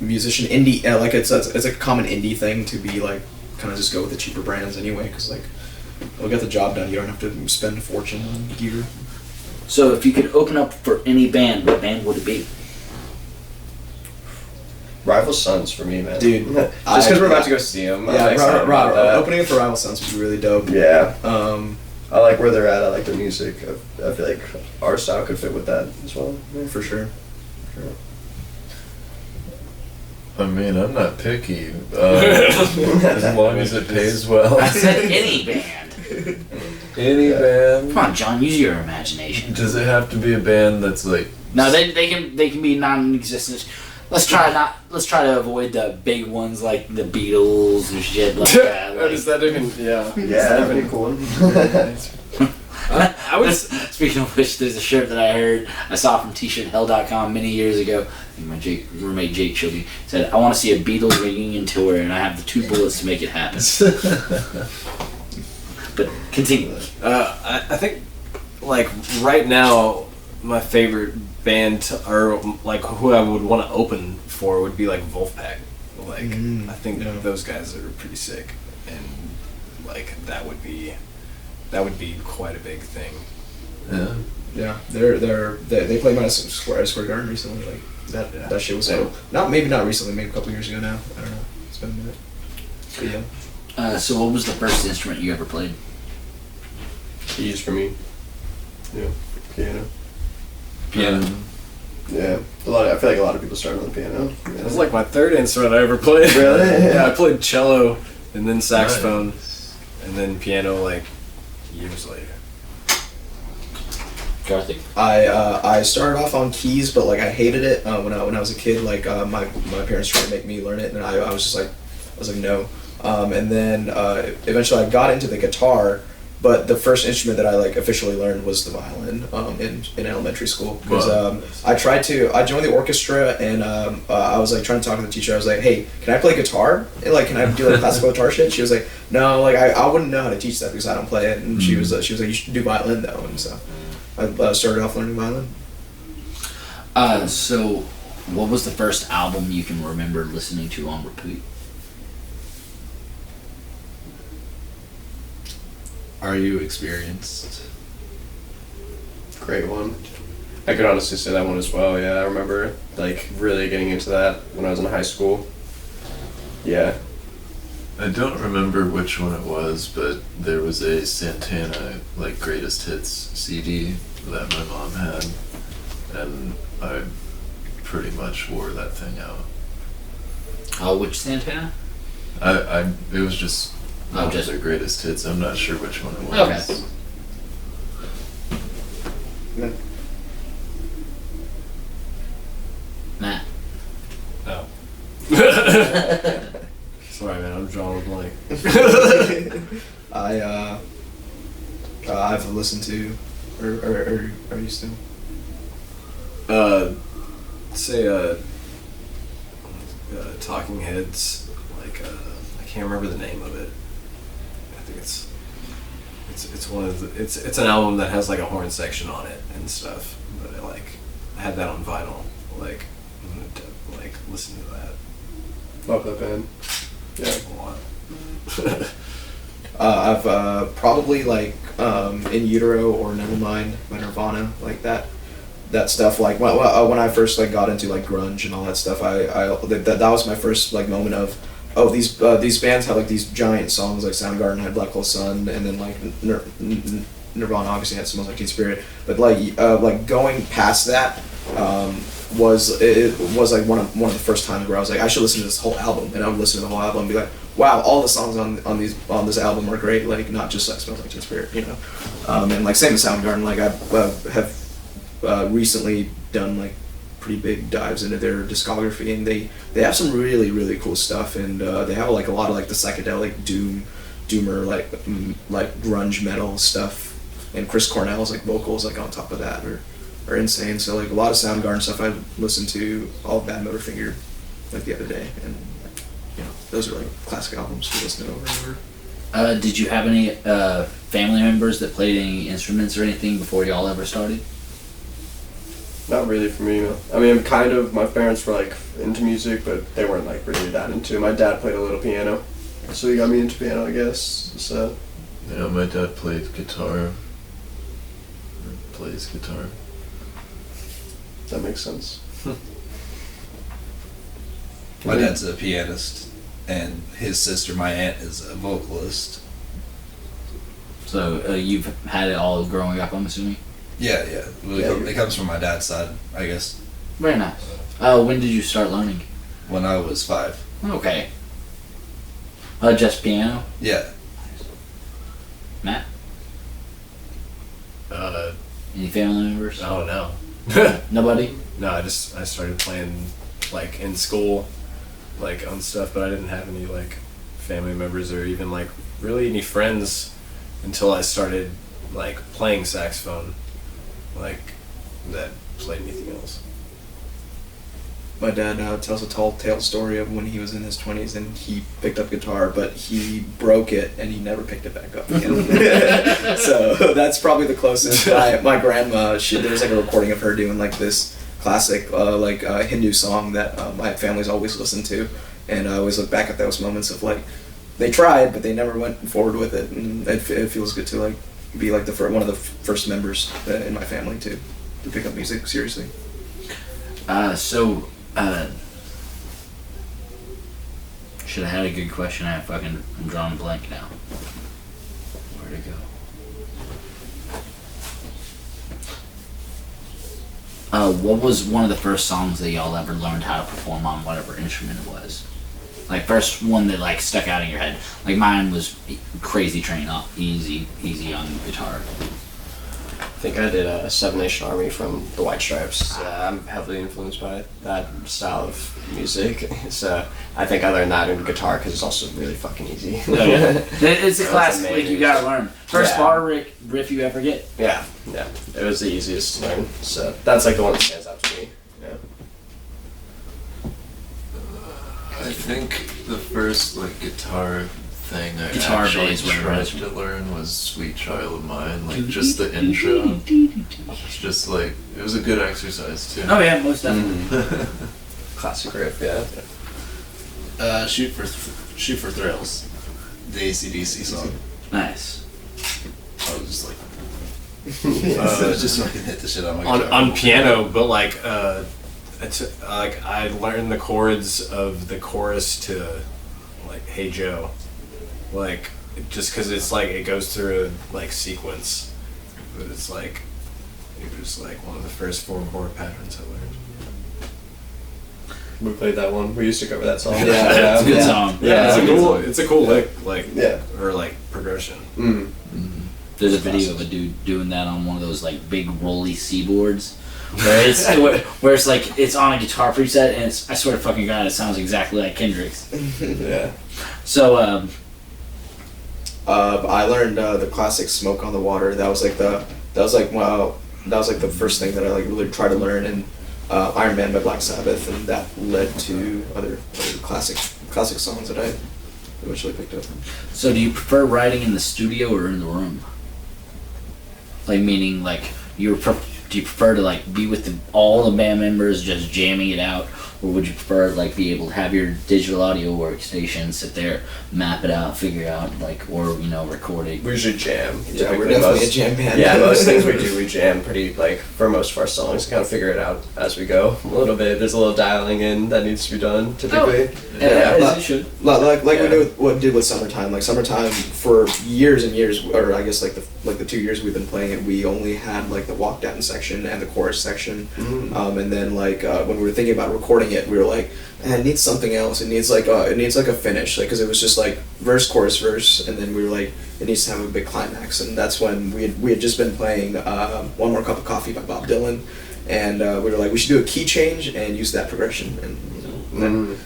musician indie like it's a common indie thing to be like kind of just go with the cheaper brands anyway because like they'll get the job done. You don't have to spend a fortune on gear. So if you could open up for any band, what band would it be? Rival Sons for me, man. Dude, Just because we're about to go see them. Yeah, opening up for Rival Sons would be really dope. Yeah. Um, I like where they're at. I like their music. I feel like our style could fit with that as well. for sure. I mean, I'm not picky. As long as it pays well. I said any band. Any band. Come on, John, use your imagination. Does it have to be a band that's like? No, they can be non-existent. Let's try to avoid the big ones like the Beatles and shit like that. Like, Is that even? Yeah. Yeah, that'd be cool. I would. Speaking of which, there's a shirt that I saw from t-shirthell.com many years ago. I think my roommate Jake showed me. It said, I want to see a Beatles reunion tour, and I have the 2 bullets to make it happen. But continue. I think like right now my favorite band or like who I would want to open for would be like Wolfpack. Like I think those guys are pretty sick, and like that would be quite a big thing. Yeah. Yeah, they played Madison Square Garden recently. Like that shit was dope. Maybe not recently, maybe a couple years ago now. I don't know. It's been a minute. But yeah. So what was the first instrument you ever played? Keys for me. Yeah. Piano. Piano. Yeah. I feel like a lot of people start on the piano. It was like my third instrument I ever played. Really? Yeah, I played cello and then saxophone and then piano like years later. Karthik. I started off on keys, but like I hated it when I was a kid. Like my parents tried to make me learn it, and I was like no. And then eventually I got into the guitar, but the first instrument that I like officially learned was the violin in elementary school. Because I joined the orchestra, and I was like trying to talk to the teacher. I was like, hey, can I play guitar? And, like, can I do like classical guitar shit? She was like, no, like I wouldn't know how to teach that because I don't play it. And she was like, you should do violin though. And so I started off learning violin. So what was the first album you can remember listening to on repeat? Are You Experienced? Great one. I could honestly say that one as well. Yeah, I remember like really getting into that when I was in high school. Yeah. I don't remember which one it was, but there was a Santana like greatest hits CD that my mom had, and I pretty much wore that thing out. Which Santana? It was just one of their greatest hits. I'm not sure which one it was. Okay. Matt. No. Sorry, man. I'm drawing a blank. I've listened to, or are you still? Say Talking Heads. Like I can't remember the name of it. I think it's one of the, it's an album that has like a horn section on it and stuff. But I had that on vinyl. Like I'm gonna listen to that Love that band. Yeah. a lot. I've probably In Utero or Nevermind by Nirvana, like that stuff. Like when I first got into grunge and all that stuff, that was my first moment of these bands have these giant songs. Like Soundgarden had Black Hole Sun, and then Nirvana obviously had Smells Like Teen Spirit. But going past that was one of the first times where I was like, I should listen to this whole album, and I would listen to the whole album and be like, wow, all the songs on this album are great. Not just Smells Like Teen Spirit, you know. And same with Soundgarden. I have recently done pretty big dives into their discography, and they have some really, really cool stuff, and they have a lot of the psychedelic doomer grunge metal stuff, and Chris Cornell's vocals on top of that are insane. So a lot of Soundgarden stuff I listened to, all Bad Motorfinger the other day, and those are classic albums to listen to over and over. Did you have any family members that played any instruments or anything before y'all ever started? Not really for me, no. I mean, my parents were into music, but they weren't really that into it. My dad played a little piano, so he got me into piano, I guess. So. Yeah, my dad played guitar. Or plays guitar. That makes sense. My dad's a pianist, and his sister, my aunt, is a vocalist. So you've had it all growing up, I'm assuming? Yeah. It comes from my dad's side, I guess. Very nice. When did you start learning? When I was 5. Okay. Just piano? Yeah. Matt? Any family members? Oh no. Nobody? No, I started playing in school, on stuff, but I didn't have any family members or even really any friends until I started playing saxophone, that played anything else. My dad tells a tall tale story of when he was in his 20s and he picked up guitar, but he broke it and he never picked it back up again. So that's probably the closest. My grandma, there's a recording of her doing this classic Hindu song that my family's always listened to, and I always look back at those moments of they tried but they never went forward with it, and it feels good to be one of the first members in my family to pick up music seriously. Should have had a good question. I'm drawing a blank now. Where'd it go? What was one of the first songs that y'all ever learned how to perform on whatever instrument it was? First one that stuck out in your head. Mine was Crazy Train, easy on guitar. I think I did a Seven Nation Army from the White Stripes. I'm heavily influenced by that style of music. So I think I learned that in guitar because it's also really fucking easy. It's a classic, you gotta learn. First bar riff you ever get. Yeah. It was the easiest to learn. So that's the one that stands out to me. Yeah. I think the first guitar thing I Guitar actually bass, whatever tried it is. to learn was Sweet Child of Mine, just the intro. It's just it was a good exercise too. Oh yeah, most definitely. Classic riff, yeah. Shoot for Thrills, the AC/DC song. Nice. I was just I was just fucking hit the shit on my guitar. On piano, but I learned the chords of the chorus to Hey Joe, just because it's it goes through a sequence, but it's it was one of the first 4 chord patterns I learned. We played that one. We used to cover that song. It's a good song. Yeah. It's a cool lick, like Yeah. or like progression. Mm. There's a video of a dude doing that on one of those like big rolly seaboards, where it's like it's on a guitar preset, and I swear to fucking God, it sounds exactly like Kendrick's. Yeah. So I learned the classic "Smoke on the Water." That was like the first thing that I like really tried to learn, and Iron Man by Black Sabbath, and that led to other classic songs that I eventually picked up. So do you prefer writing in the studio or in the room? Like meaning like do you prefer to like be with all the band members just jamming it out, or would you prefer like be able to have your digital audio workstation, sit there, map it out, figure out like, or record it? We usually jam. Yeah, we're Typically definitely a jam band. Yeah, most things we do, we jam pretty, like, for most of our songs, kind of figure it out as we go. A little bit, there's a little dialing in that needs to be done, typically. As it should. Like we did with Summertime. Like Summertime, for years and years, or I guess like the 2 years we've been playing it, we only had like the walk down section and the chorus section. And then like when we were thinking about recording it, we were like, man, it needs something else. It needs like a finish, like because it was just like verse, chorus, verse, and then we were like, it needs to have a big climax. And that's when we had just been playing One More Cup of Coffee by Bob Dylan, and we were like, we should do a key change and use that progression, and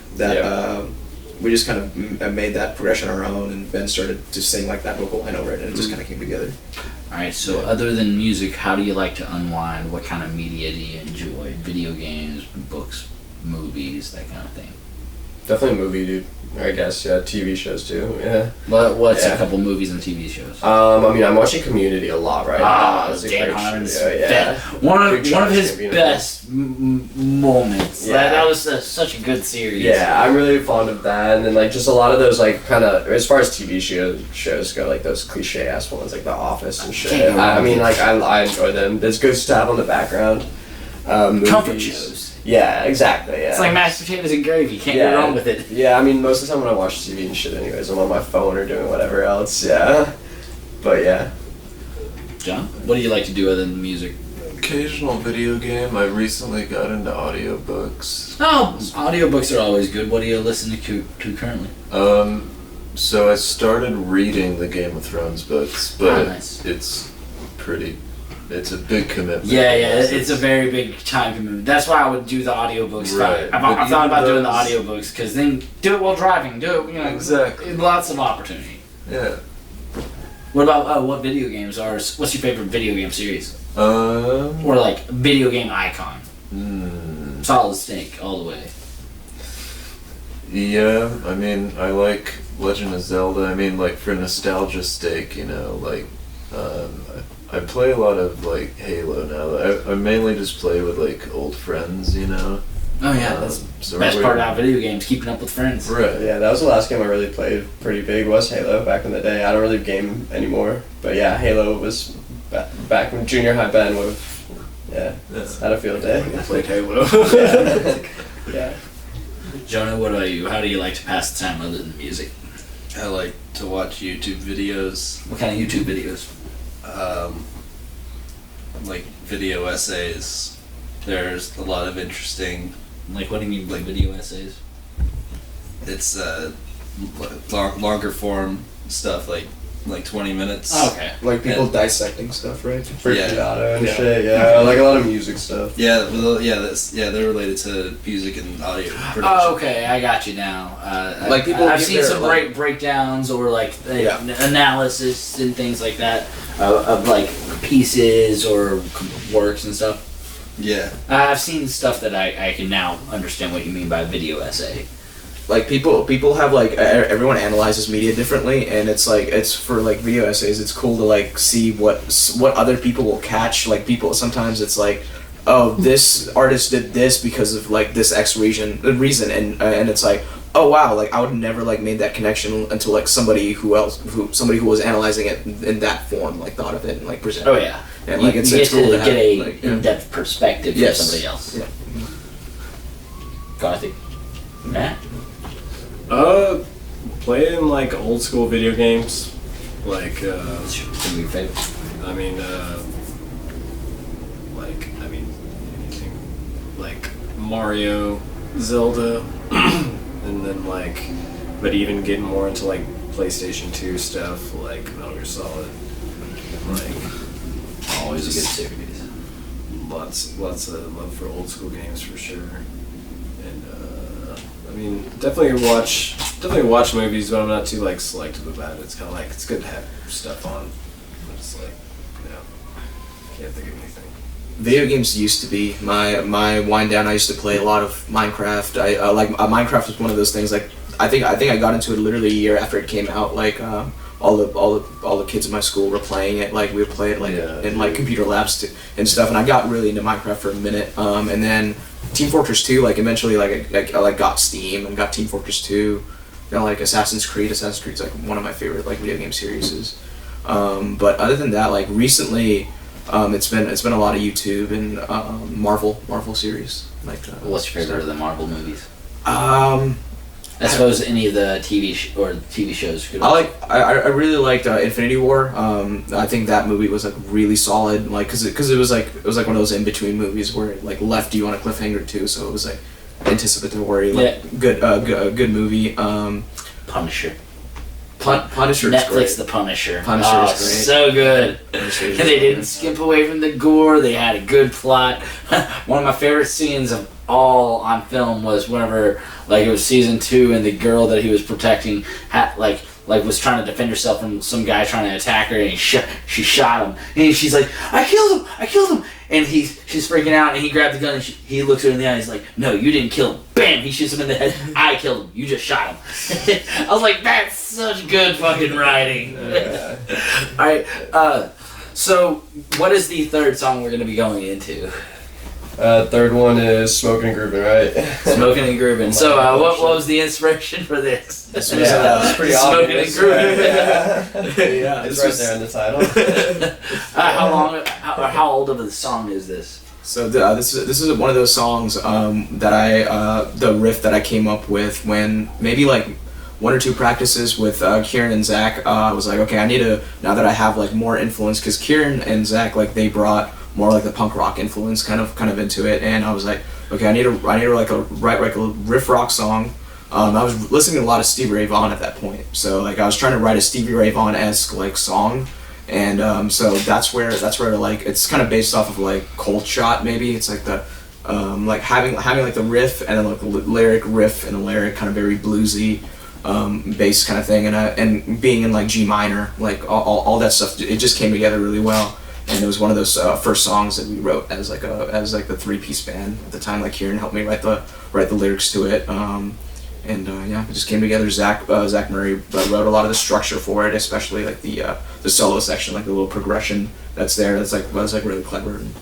we just kind of made that progression our own, and Ben started to sing like that vocal line over it, and it just kind of came together. Alright, so other than music, how do you like to unwind? What kind of media do you enjoy? Video games, books, movies, that kind of thing? Definitely a movie, dude. I guess, yeah. TV shows, too, yeah. What's Yeah. a couple movies and TV shows? I mean, I'm watching Community a lot right now. It's a Dan great Harmon's show, yeah. one of Big his Charles Gambino. best moments. Yeah. That was such a good series. Yeah, I'm really fond of that, and then like just a lot of those like kind of as far as TV shows go, like those cliche ass ones like The Office and shit. Can't go wrong I mean, with like I enjoy them. There's good stuff on the background. Comfort Movies. shows. Yeah, exactly. Yeah. It's like mashed potatoes and gravy. Can't go wrong with it. Yeah, I mean, most of the time when I watch TV and shit, anyways, I'm on my phone or doing whatever else. Yeah, but yeah. John, what do you like to do other than music? Occasional video game. I recently got into audiobooks. Oh, audiobooks are always good. What are you listening to currently? So I started reading the Game of Thrones books, but nice. it's a big commitment. Yeah, it's a very big time commitment. That's why I would do the audiobooks. Right. I thought about doing the those- audiobooks, because then do it while driving. Do it, Exactly. Lots of opportunity. Yeah. What about what video games are? What's your favorite video game series? Um. Or like video game icon? hmm. Solid Snake all the way. Yeah, I mean, I like Legend of Zelda. I mean, like for nostalgia's sake, like, I play a lot of like Halo now. I mainly just play with like old friends, Oh yeah, that's so the best we're- part about video games, keeping up with friends. Right. Yeah, that was the last game I really played pretty big, was Halo back in the day. I don't really game anymore, but yeah, Halo was back when junior high Ben would have, had a field day. I played Halo. Yeah. Jonah, what about you? How do you like to pass the time other than music? I like to watch YouTube videos, What kind of YouTube videos? like video essays. There's a lot of interesting. Like, what do you mean by video essays? It's longer form stuff, like 20 minutes. Oh, okay. Like people Yeah. dissecting stuff, right? Frigidato and Yeah. shit, yeah. Like a lot of music stuff. Yeah, they're related to music and audio production. Oh, okay, I got you now. Like people I've give seen their, some like- breakdowns or like Yeah. analysis and things like that of like pieces or works and stuff. Yeah. I've seen stuff that I can now understand what you mean by video essay. Like people have like everyone analyzes media differently, and it's like it's for like video essays. It's cool to like see what other people will catch. Like people sometimes it's like, oh, this artist did this because of like this X reason, and it's like, oh wow, like I would never like made that connection until like somebody who was analyzing it in that form like thought of it and like presented. Oh yeah, And like it's you cool get to to have, get a like, yeah. in-depth perspective from Yes. somebody else. Yeah. Gothic. Matt? Playing like old school video games, like What's your favorite? anything like Mario, Zelda, and then like, but even getting more into like PlayStation 2 stuff, like Metal Gear Solid, and like Always a good series. lots of love for old school games for sure. And I mean, definitely watch movies, but I'm not too like selective about it. It's kind of like it's good to have stuff on, but it's like, you know, can't think of anything. Video games used to be my wind down. I used to play a lot of Minecraft. I like Minecraft was one of those things. Like I think I got into it literally a year after it came out. Like all the kids in my school were playing it. Like we would play it like in like computer labs and stuff. And I got really into Minecraft for a minute. And then Team Fortress 2. Like eventually I got Steam and got Team Fortress 2. Got like Assassin's Creed. Assassin's Creed's like one of my favorite like video game series. But other than that, like recently. It's been a lot of YouTube and Marvel series. Like What's your favorite of the Marvel movies? I suppose any of the TV shows. Could I really liked Infinity War. I think that movie was like really solid. Like because it was like one of those in between movies where it like left you on a cliffhanger too. So it was like anticipatory. Like good movie. Punisher. Punisher. Netflix, The Punisher. Punisher is great. So good. And they didn't skimp away from the gore. They had a good plot. One of my favorite scenes of all on film was whenever, like, it was season 2, and the girl that he was protecting had was trying to defend herself from some guy trying to attack her, and she shot him, and she's like, I killed him, and she's freaking out, and he grabbed the gun, and he looks her in the eye, he's like, no, you didn't kill him. Bam! He shoots him in the head. I killed him. You just shot him. I was like, that's such good fucking writing. All right. So what is the third song we're gonna be going into? Third one is Smoking and Grooving, right? Smoking and Grooving. So what was the inspiration for this? This was pretty obvious. Smoking and Grooving. Yeah, It's right there in the title. How old of a song is this? So this is one of those songs that the riff that I came up with when maybe like 1 or 2 practices with Kieran and Zach. I was like, okay, I need to, now that I have like more influence, because Kieran and Zach, like, they brought more like the punk rock influence kind of into it, and I was like, okay, I need to write like a riff rock song. I was listening to a lot of Stevie Ray Vaughan at that point, so like I was trying to write a Stevie Ray Vaughan-esque like song, and so that's where like it's kind of based off of like Cold Shot maybe. It's like the like having like the riff and then like the lyric riff and the lyric kind of very bluesy bass kind of thing, and being in like G minor, like all that stuff, it just came together really well. And it was one of those first songs that we wrote as like the 3-piece band at the time. Like Kieran helped me write the lyrics to it, and yeah, it just came together. Zach Murray wrote a lot of the structure for it, especially like the solo section, like the little progression that's there. That's like really clever, and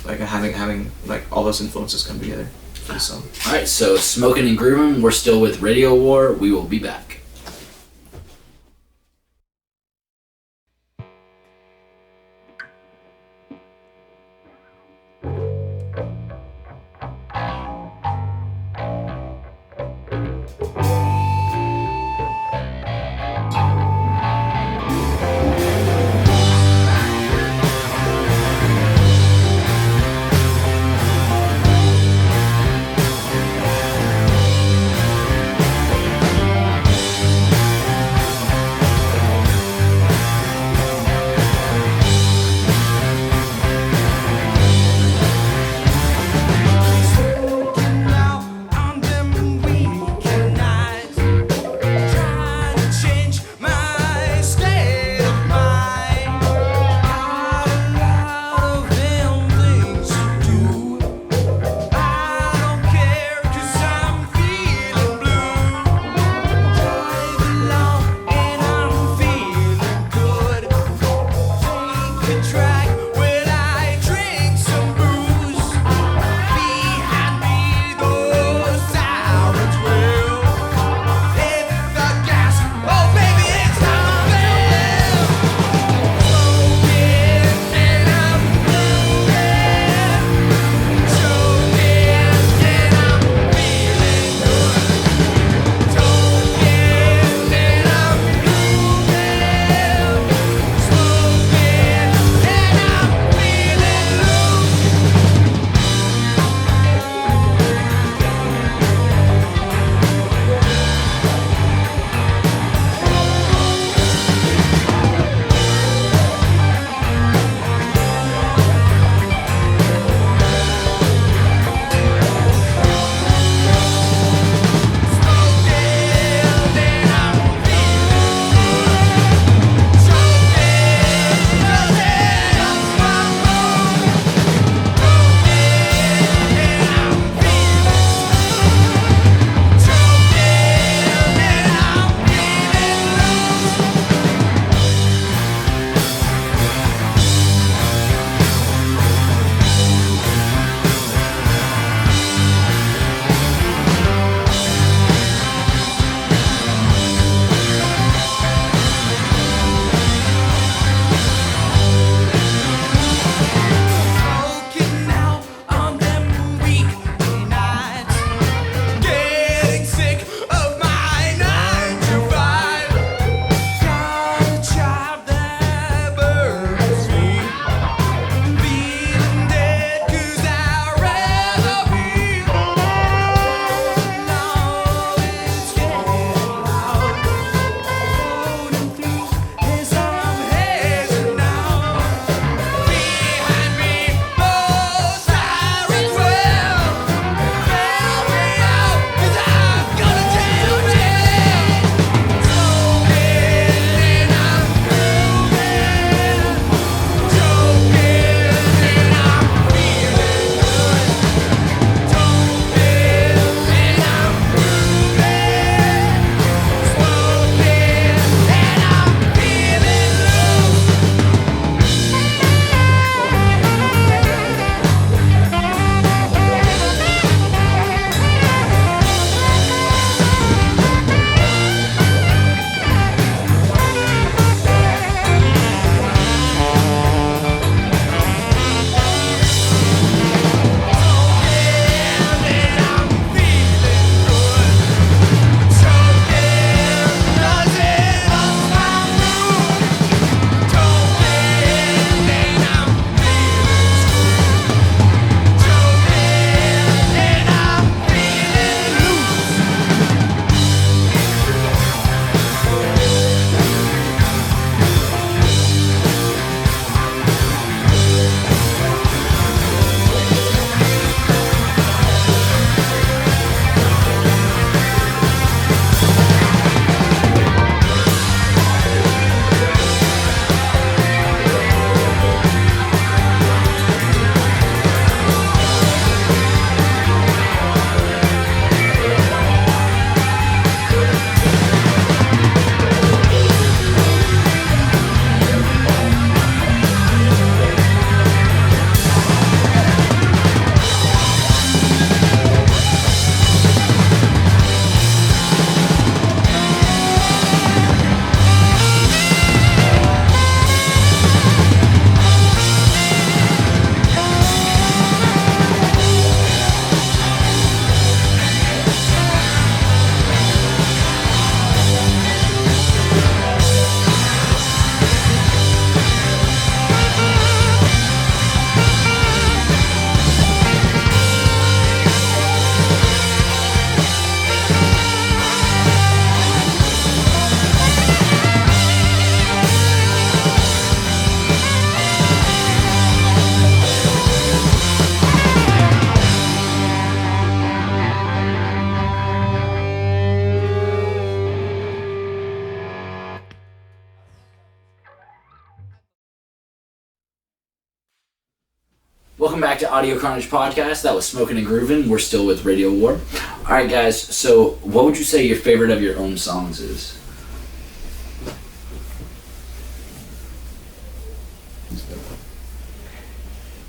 like having like all those influences come together for the song. All right, so Smoking and Grooving. We're still with Radio War. We will be back. Welcome back to Audio Carnage Podcast. That was Smoking and Groovin'. We're still with Radio War. Alright guys, so what would you say your favorite of your own songs is?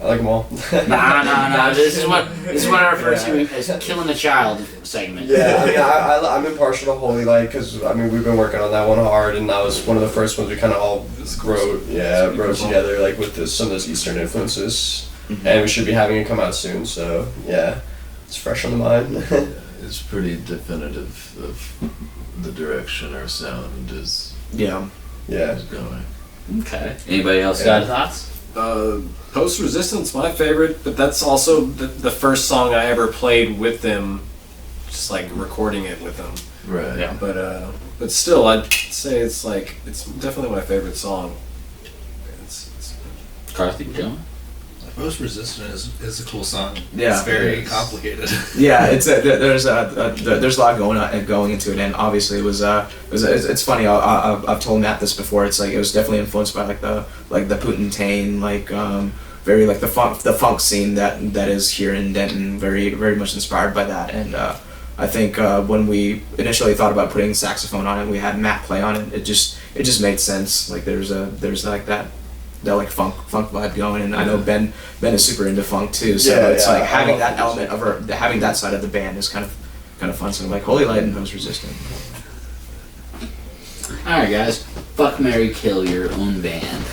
I like them all. Nah. This is what I refer to as killing a child segment. Yeah, I mean, I'm impartial to Holy Light because I mean we've been working on that one hard, and that was one of the first ones we kind of all wrote together, like with some of those Eastern influences, and we should be having it come out soon. So yeah, it's fresh on the mind. It's pretty definitive of the direction our sound is Yeah. going. Okay. Anybody else got thoughts? Post Resistance, my favorite, but that's also the first song I ever played with them, just like recording it with them. Right. Yeah. But still, I'd say it's definitely my favorite song. It's Karthik, John? Post Resistance is a cool song. Yeah. It's very complicated. Yeah, it's there's a lot going into it, and obviously it's funny. I've told Matt this before. It's like it was definitely influenced by like the Putantane, very like the funk scene that is here in Denton. Very much inspired by that, and I think when we initially thought about putting saxophone on it, we had Matt play on it. It just made sense. Like there's like that like funk vibe going, and I know Ben is super into funk too, so it's like having that element of having that side of the band is kind of fun. So like Holy Light and Post Resistant. Alright guys, fuck, marry, kill your own band.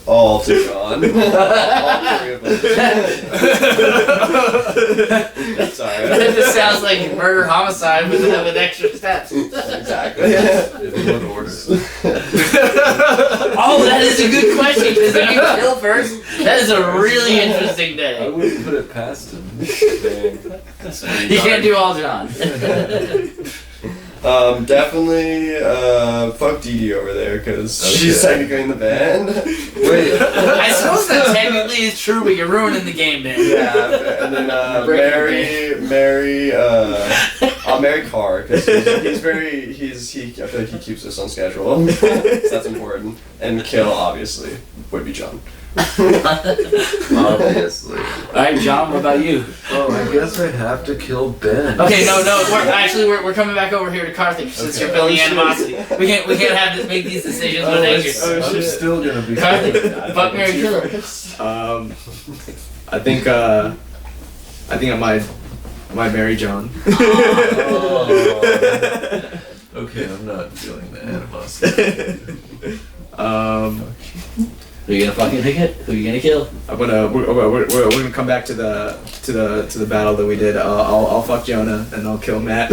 All to John. All three of us. Sorry. It just sounds like murder homicide with extra steps. Exactly. In what order? Oh, that is a good question, because if you kill first, that is a really interesting I day. wouldn't put it past him. You can't do all John. Definitely fuck Dee Dee over there because she's technically in the band. Wait. I suppose that technically is true, but you're ruining the game, man. Yeah, and then I'll marry Carr because I feel like he keeps us on schedule. So that's important. And kill obviously would be John. Obviously. Alright, John, what about you? Oh, I guess I'd have to kill Ben. Okay, no, we're coming back over here to Karthik since you're building animosity. We can't have to make these decisions with anger. I'm still gonna be. Karthik, fuck, marry, kill. I think I might marry John. Okay, I'm not feeling the animosity. Are you gonna fucking pick it? Who are you gonna kill? We're gonna come back to the battle that we did. I'll fuck Jonah and I'll kill Matt.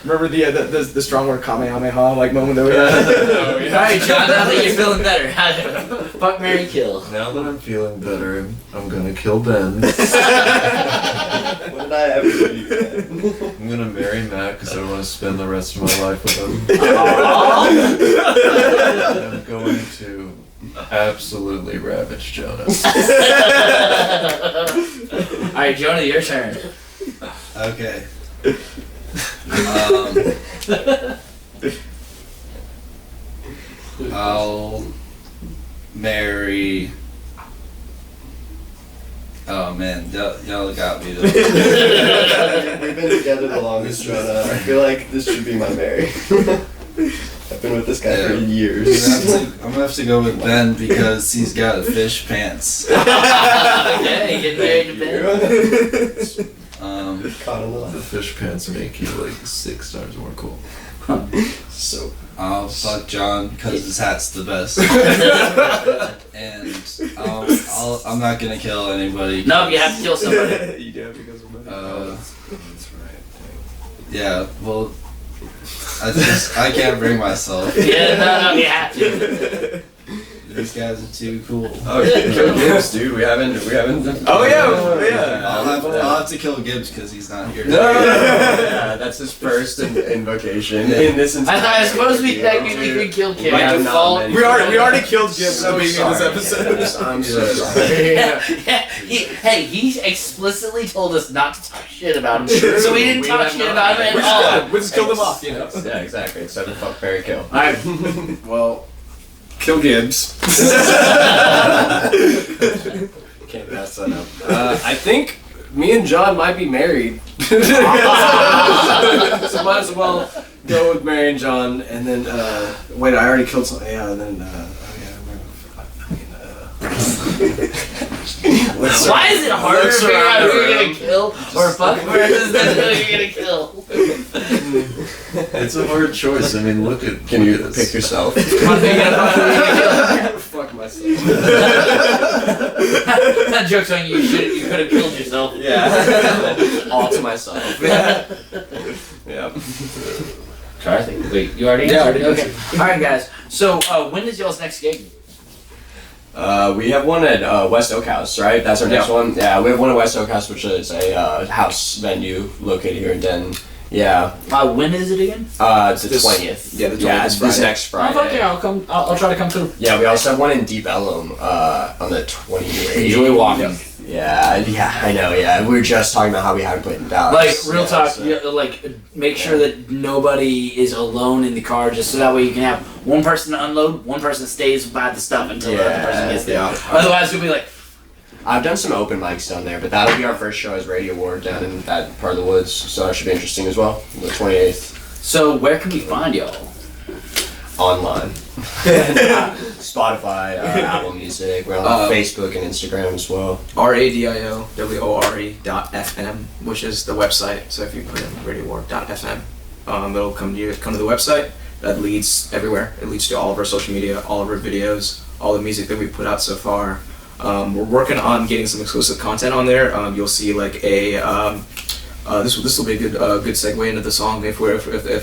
Remember the strong word Kamehameha like moment that we had? Alright, John, now that you're feeling better, fuck, marry, kill. Now that I'm feeling better, I'm gonna kill Ben. What did I ever do? I'm gonna marry Matt because I want to spend the rest of my life with him. I'm going to absolutely ravage Jonah. Alright, Jonah, your turn. Okay. I'll marry. Oh man, y'all got me. We've been together the longest, Jonah. I feel like this should be my Mary. I've been with this guy for years. I'm gonna have to go with Ben because he's got a fish pants. Okay, get married to Ben. Caught on the The line. fish pants make you like 6 times more cool. So I'll fuck John because his hat's the best. And I'm not gonna kill anybody. No, you have to kill somebody. You do have to go somebody. That's right. Yeah, well, I can't bring myself. Yeah, no, you have to. These guys are too cool. Oh, kill Gibbs, dude. We haven't. Oh yeah. I'll have to kill Gibbs because he's not here. Yeah, that's his first invocation in this entire. I suppose we technically could kill Kim by default. We already killed Gibbs at the So beginning of this sorry. episode. I'm so sorry. He explicitly told us not to talk shit about him, so we didn't talk shit about him at all. We just killed him off, you know. Yeah, exactly. Instead of fuck, marry, kill. Well, Kill Gibbs. Can't pass that up. I think me and John might be married. So might as well go with Mary and John, and then wait, I already killed someone. Yeah, and then Why is it harder to figure out who you're gonna kill or fuck versus then who you're gonna kill? It's a hard choice. I mean, look at. Can you look at pick yourself? fuck myself. That joke's on you. You could have killed yourself. Yeah. All to myself. Yeah. Sorry, I think. Wait, you already Yeah, answered? I already Okay. All right, guys. So, when is y'all's next gig? We have one at West Oak House, right? That's our next one. Yeah, we have one at West Oak House, which is a house venue located here in Denton. Yeah. When is it again? It's the 20th. Yeah, the 20th Yeah, is it's this Friday. next Oh, Friday. fuck yeah, I'll come. I'll try to come through. Yeah, we also have one in Deep Ellum on the 28th. Enjoy walking. Yeah, I know. Yeah, we were just talking about how we haven't played in Dallas. Like real yeah, talk, so- like make sure that nobody is alone in the car, just so that way you can have one person unload, one person stays by the stuff until the other person gets there. Yeah. Otherwise, you'll be like, I've done some open mics down there, but that'll be our first show as Radio Ward down in that part of the woods, so that should be interesting as well. The 28th. so where can we find y'all? Online. Spotify, Apple Music, we're on Facebook and Instagram as well. RADIOWORE.FM, which is the website. So if you put in RadioWar.fm, it'll come to the website. That leads everywhere. It leads to all of our social media, all of our videos, all the music that we've put out so far. We're working on getting some exclusive content on there. You'll see like a this will be a good segue into the song if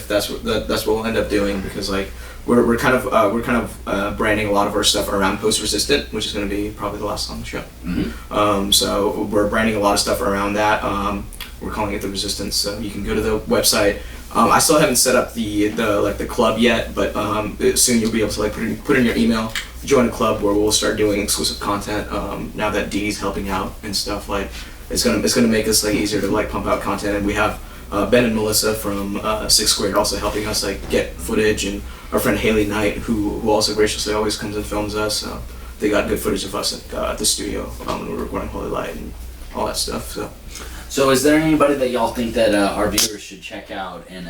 that's what we'll end up doing, because like we're kind of branding a lot of our stuff around Post Resistant, which is going to be probably the last song on the show. Mm-hmm. So we're branding a lot of stuff around that. We're calling it The Resistance. So you can go to the website. I still haven't set up the club yet, but soon you'll be able to like put in your email, join a club where we'll start doing exclusive content. Now that Dee's helping out and stuff, like it's gonna make us like easier to like pump out content, and we have Ben and Melissa from 6 Squared also helping us like get footage, and our friend Haley Knight who also graciously always comes and films us. So they got good footage of us at the studio when we were recording Holy Light and all that stuff. So is there anybody that y'all think that our viewers should check out, and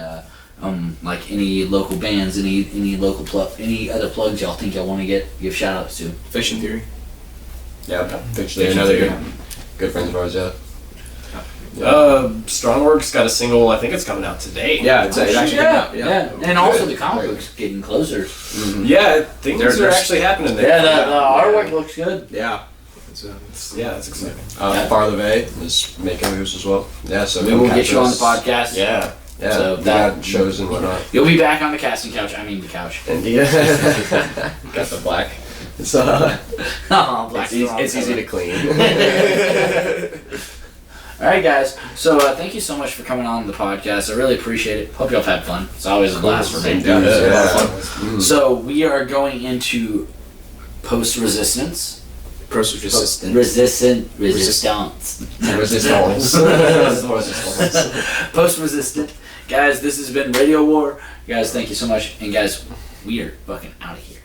like any local bands, any other plugs y'all think y'all want to give shout outs to? Fiction Theory. Yeah, Fiction Theory. Good friends of ours, yeah. Strongworks got a single. I think it's coming out today. Yeah, it actually came out. Yeah. And also the comic book's getting closer. Yeah, things are They're- actually happening there. Yeah, the artwork looks good. Yeah. Yeah, that's exciting. Bar LeVay is making moves as well. Yeah, so We will get you on the podcast. Yeah, yeah. So we that- got shows and whatnot. You'll be back on the casting couch. I mean the couch. And got the black. So Oh, black it's easy to clean. Alright guys, so thank you so much for coming on the podcast. I really appreciate it. Hope y'all have had fun. It's always a blast for me. Yeah, It's a lot of yeah. fun. So we are going into post-resistance. Resistance. Resistance. Post-resistant. Guys, this has been Radio War. Guys, thank you so much. And guys, we are fucking out of here.